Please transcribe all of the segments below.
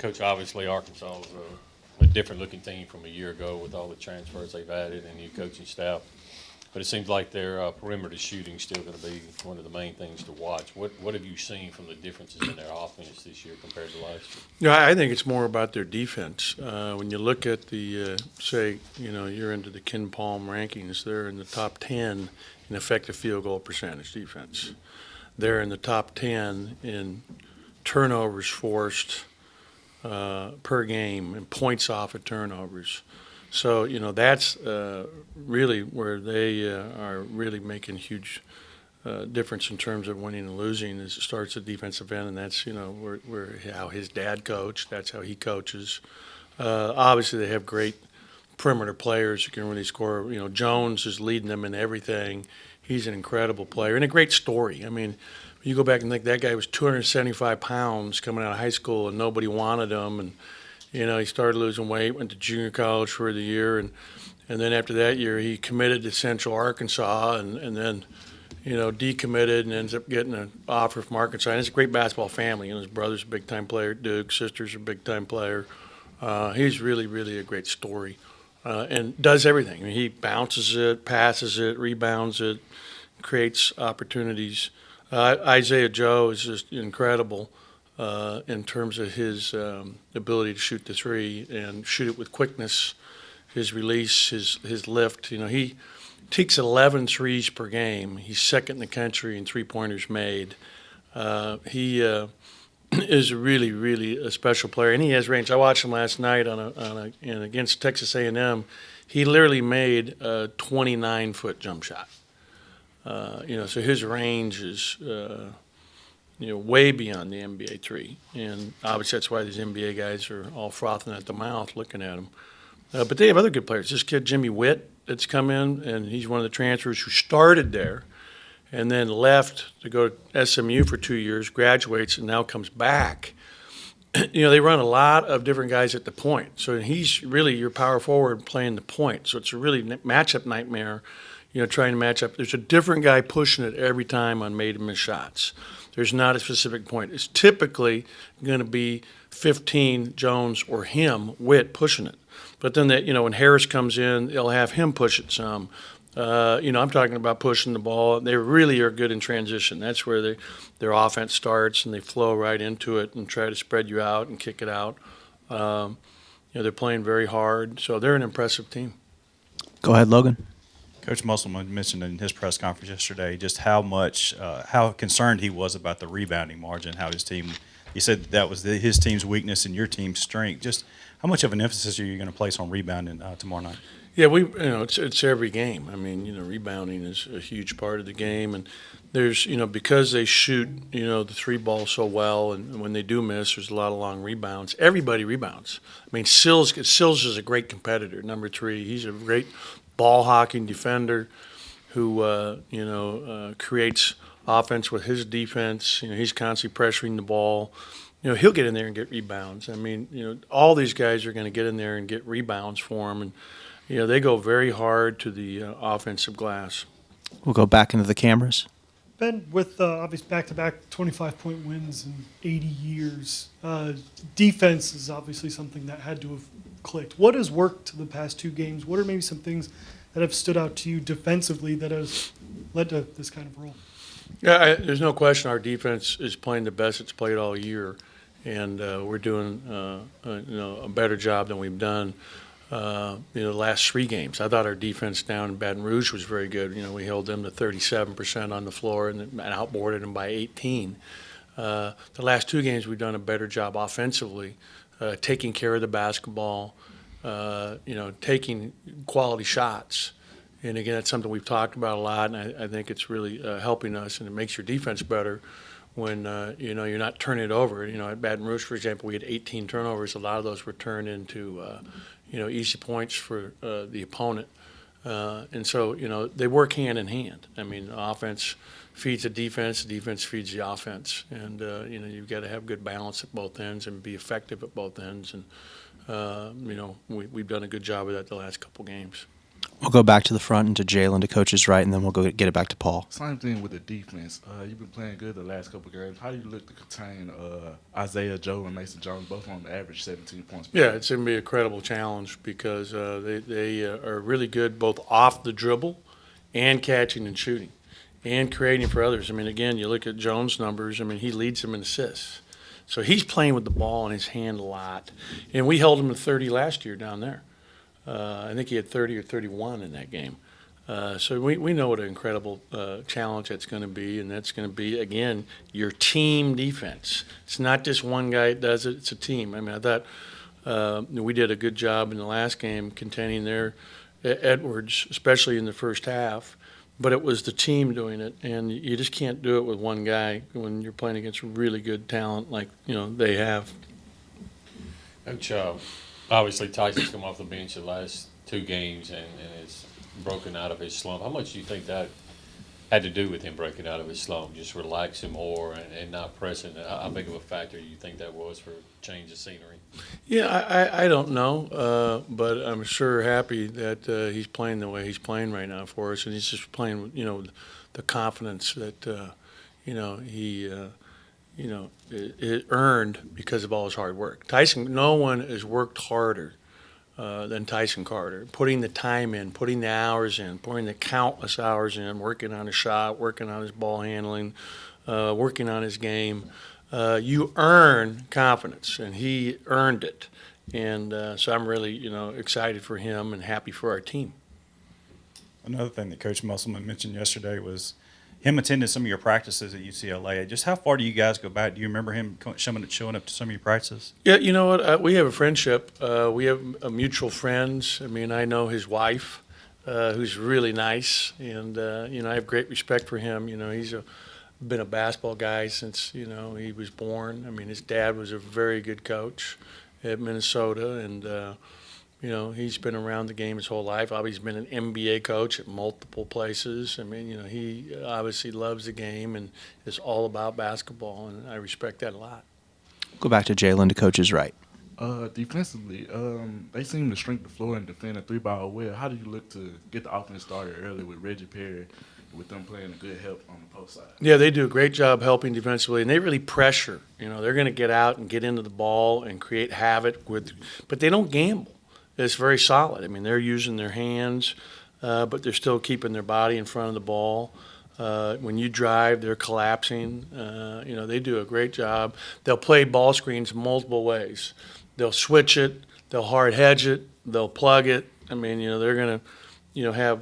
Coach, obviously Arkansas is a different looking team from a year ago with all the transfers they've added and new coaching staff. But it seems like their perimeter shooting is still going to be one of the main things to watch. What have you seen from the differences in their offense this year compared to last year? Yeah, I think it's more about their defense. When you look at the, say, you're into the Ken Palm rankings, they're in the top 10 in effective field goal percentage defense. They're in the top 10 in turnovers forced per game and points off of turnovers. So, that's really where they are really making huge difference in terms of winning and losing. Is it starts at defensive end, and that's, where how his dad coached. That's how he coaches. Obviously, they have great perimeter players who can really score. Jones is leading them in everything. He's an incredible player and a great story. I mean, you go back and think that guy was 275 pounds coming out of high school, and nobody wanted him. And he started losing weight, went to junior college for the year, and then after that year, he committed to Central Arkansas, and then decommitted and ends up getting an offer from Arkansas. And it's a great basketball family. His brother's a big-time player at Duke, sister's a big-time player. He's really, really a great story, and does everything. I mean, he bounces it, passes it, rebounds it, creates opportunities. Isaiah Joe is just incredible in terms of his ability to shoot the three and shoot it with quickness, his release, his lift. He takes 11 threes per game. He's second in the country in three-pointers made. He is really, really a special player, and he has range. I watched him last night and against Texas A&M. He literally made a 29-foot jump shot. So his range is way beyond the NBA three, and obviously that's why these NBA guys are all frothing at the mouth looking at him. But they have other good players. This kid Jimmy Witt that's come in, and he's one of the transfers who started there and then left to go to SMU for 2 years, graduates, and now comes back. They run a lot of different guys at the point. So he's really your power forward playing the point. So it's a really matchup nightmare, trying to match up. There's a different guy pushing it every time on made and missed shots. There's not a specific point. It's typically going to be 15, Jones, or him, Witt, pushing it. But then, when Harris comes in, they'll have him push it some. I'm talking about pushing the ball. They really are good in transition. That's where their offense starts, and they flow right into it and try to spread you out and kick it out. They're playing very hard, so they're an impressive team. Go ahead, Logan. Coach Musselman mentioned in his press conference yesterday just how concerned he was about the rebounding margin, how his team – he said that was his team's weakness and your team's strength. Just how much of an emphasis are you going to place on rebounding tomorrow night? Yeah, it's every game. I mean, rebounding is a huge part of the game, and there's, because they shoot, the three ball so well, and when they do miss, there's a lot of long rebounds. Everybody rebounds. I mean, Sills is a great competitor, number 3. He's a great ball hawking defender who, creates offense with his defense. He's constantly pressuring the ball. He'll get in there and get rebounds. I mean, all these guys are going to get in there and get rebounds for him, and they go very hard to the offensive glass. We'll go back into the cameras. Ben, with obviously back-to-back 25-point wins in 80 years, defense is obviously something that had to have clicked. What has worked the past 2 games? What are maybe some things that have stood out to you defensively that has led to this kind of role? Yeah, there's no question our defense is playing the best it's played all year, and we're doing a better job than we've done the last 3 games. I thought our defense down in Baton Rouge was very good. We held them to 37% on the floor and outboarded them by 18. The last 2 games we've done a better job offensively, taking care of the basketball, taking quality shots. And again, that's something we've talked about a lot, and I think it's really helping us, and it makes your defense better when you're not turning it over. At Baton Rouge, for example, we had 18 turnovers. A lot of those were turned into easy points for the opponent, and so they work hand in hand. I mean, the offense feeds the defense feeds the offense, and you've got to have good balance at both ends and be effective at both ends. And we've done a good job of that the last couple games. We'll go back to the front and to Jalen to coach's right, and then we'll go get it back to Paul. Same thing with the defense. You've been playing good the last couple of games. How do you look to contain Isaiah Joe and Mason Jones, both on the average 17 points per Yeah, game? it's going to be a credible challenge because they are really good both off the dribble and catching and shooting and creating for others. I mean, again, you look at Jones' numbers. I mean, he leads them in assists. So he's playing with the ball in his hand a lot. And we held him to 30 last year down there. I think he had 30 or 31 in that game. So we know what an incredible challenge that's going to be, and that's going to be, again, your team defense. It's not just one guy that does it, it's a team. I mean, I thought we did a good job in the last game containing their Edwards, especially in the first half, but it was the team doing it, and you just can't do it with one guy when you're playing against really good talent like, they have. Coach, obviously Tyson's come off the bench the last 2 games and it's broken out of his slump. How much do you think that had to do with him breaking out of his slump, just relaxing more and not pressing? How big of a factor do you think that was for change of scenery? Yeah, I don't know, but I'm sure happy that he's playing the way he's playing right now for us, and he's just playing with, the confidence that, it earned because of all his hard work. Tyson, no one has worked harder than Tyson Carter, putting the time in, putting the hours in, putting the countless hours in, working on his shot, working on his ball handling, working on his game. You earn confidence, and he earned it. And so I'm really, excited for him and happy for our team. Another thing that Coach Musselman mentioned yesterday was him attending some of your practices at UCLA. Just how far do you guys go back? Do you remember him showing up to some of your practices? Yeah, you know what? We have a friendship. We have mutual friends. I mean, I know his wife, who's really nice, and I have great respect for him. He's been a basketball guy since he was born. I mean, his dad was a very good coach at Minnesota, and he's been around the game his whole life. Obviously, he's been an NBA coach at multiple places. I mean, he obviously loves the game and is all about basketball, and I respect that a lot. Go back to Jalen to coach's right. Defensively, they seem to shrink the floor and defend a 3-ball well. How do you look to get the offense started early with Reggie Perry, with them playing a good help on the post side? Yeah, they do a great job helping defensively, and they really pressure. They're going to get out and get into the ball and create havoc but they don't gamble. It's very solid. I mean, they're using their hands, but they're still keeping their body in front of the ball. When you drive, they're collapsing. They do a great job. They'll play ball screens multiple ways. They'll switch it. They'll hard hedge it. They'll plug it. I mean, they're going to, have,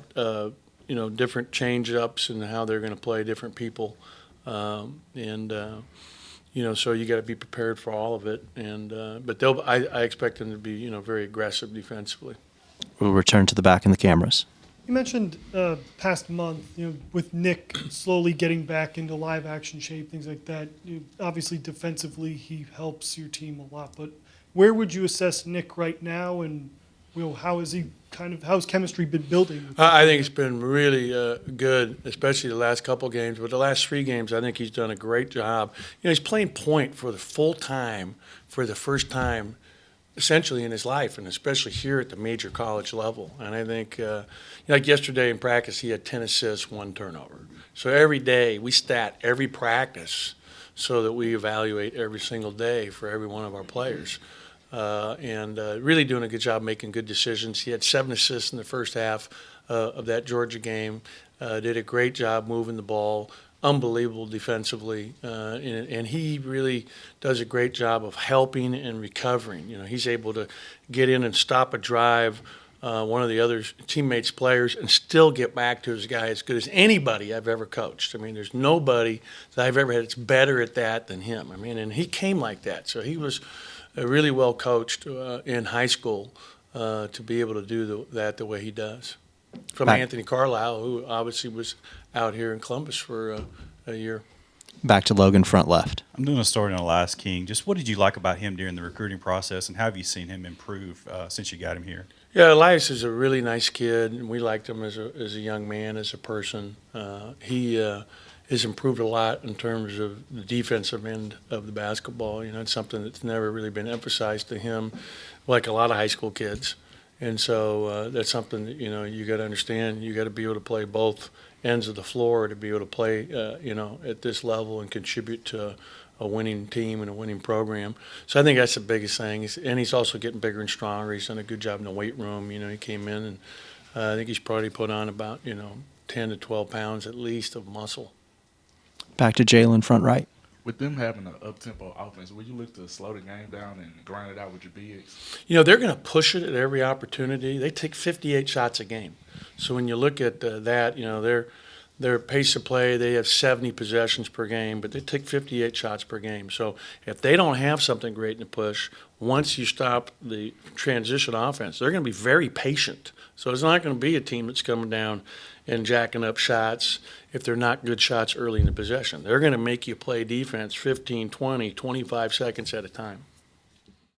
different change-ups and how they're going to play different people. So you got to be prepared for all of it. But I expect them to be, very aggressive defensively. We'll return to the back in the cameras. You mentioned past month, with Nick slowly getting back into live action shape, things like that. Obviously, defensively, he helps your team a lot. But where would you assess Nick right now, and how's chemistry been building? I think it's been really good, especially the last couple games. But the last 3 games, I think he's done a great job. He's playing point for the full time for the first time, essentially in his life, and especially here at the major college level. And I think, like yesterday in practice, he had 10 assists, 1 turnover. So every day we stat every practice so that we evaluate every single day for every one of our players. And really doing a good job making good decisions. He had 7 assists in the first half of that Georgia game. Did a great job moving the ball. Unbelievable defensively. And he really does a great job of helping and recovering. He's able to get in and stop a drive, one of the other teammates' players, and still get back to his guy as good as anybody I've ever coached. I mean, there's nobody that I've ever had that's better at that than him. I mean, and he came like that. So he was really well coached in high school to be able to do that the way he does. From Back. Anthony Carlisle, who obviously was out here in Columbus for a year. Back to Logan, front left. I'm doing a story on Elias King. Just what did you like about him during the recruiting process, and how have you seen him improve since you got him here? Yeah, Elias is a really nice kid, and we liked him as a young man, as a person. He has improved a lot in terms of the defensive end of the basketball. It's something that's never really been emphasized to him, like a lot of high school kids. And so that's something that, you got to understand. You got to be able to play both ends of the floor to be able to play, at this level and contribute to a winning team and a winning program. So I think that's the biggest thing. And he's also getting bigger and stronger. He's done a good job in the weight room. He came in and I think he's probably put on about, 10 to 12 pounds at least of muscle. Back to Jalen, front right. With them having an up-tempo offense, will you look to slow the game down and grind it out with your bigs? They're going to push it at every opportunity. They take 58 shots a game. So when you look at that, their pace of play, they have 70 possessions per game, but they take 58 shots per game. So if they don't have something great in the push, once you stop the transition offense, they're going to be very patient. So it's not going to be a team that's coming down and jacking up shots if they're not good shots early in the possession. They're going to make you play defense 15, 20, 25 seconds at a time.